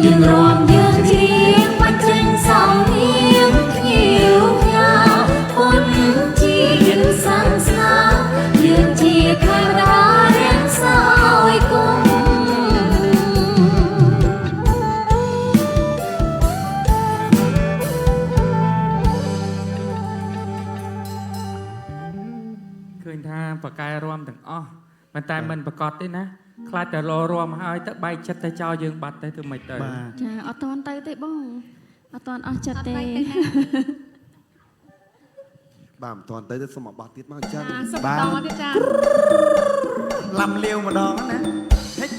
យើងរំយើងជ្រៀងបាច់ចេញសំនៀងភ្ញៀវផ្ញើពុនជាសានស្នាយើងជាខាងរារាំងសោយគុំឃើញថាបកែរួមទាំងអស់ប៉ុន្តែមិនប្រកាសទេណាខ្លាចតែររួមហើយទៅបែកចិត្តទៅចោលយើងបាត់ទៅធ្វើម៉េចទៅចាអត់តាន់ទៅទេបងអត់តាន់អស់ចិត្តទេបាទមិនតាន់ទៅទេសុំមកបោះទៀតមកចឹងបាទទៀតចាឡំលាវម្ដងណាហិច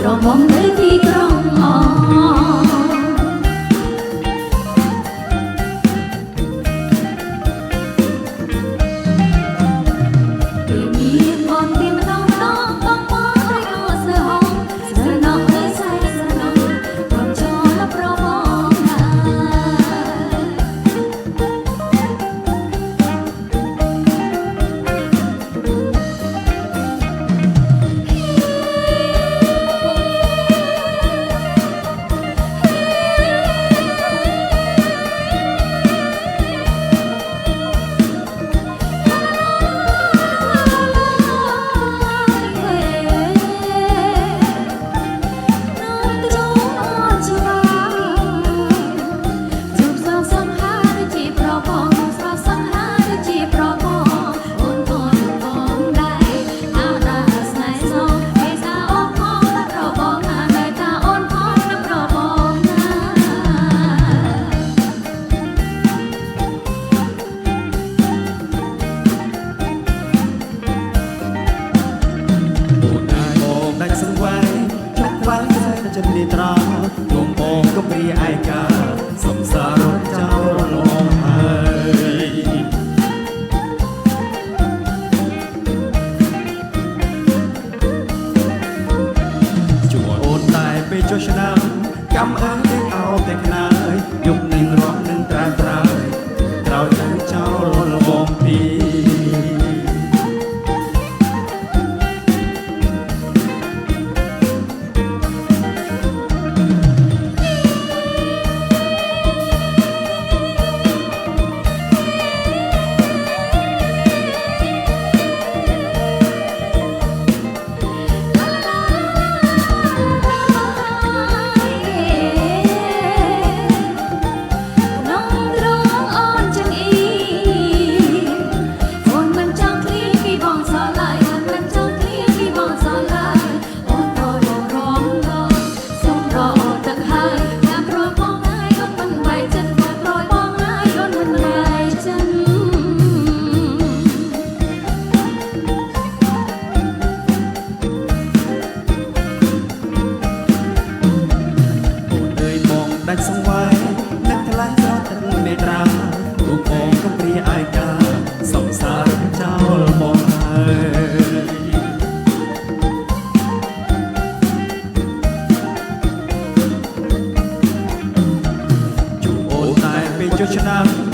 រំងនៅទីក្រុងអពេលមានអនទីម្ដងបងបងរយអស្ហងស្នងនៅសៃស្នងរំចោលប្របងណាចិននេះត្រង់គុំបងក៏ព្រាឯកាសំសាររត់ចោលលំហើយជួអូនតែពេលចុះឆ្នាំកំអើទាំងអោបតែខ្នើយយប់នឹងរំនឹងត្រាត្រើយក្រោយទៅចោលលំពីដាច់សង្វាយអ្នកថ្លៃស្រស់ទឹកមេត្រារូបបងក៏ព្រាឯកាសំសារចោលមកហើយជួអូនតែពេលចុះឆ្នាំ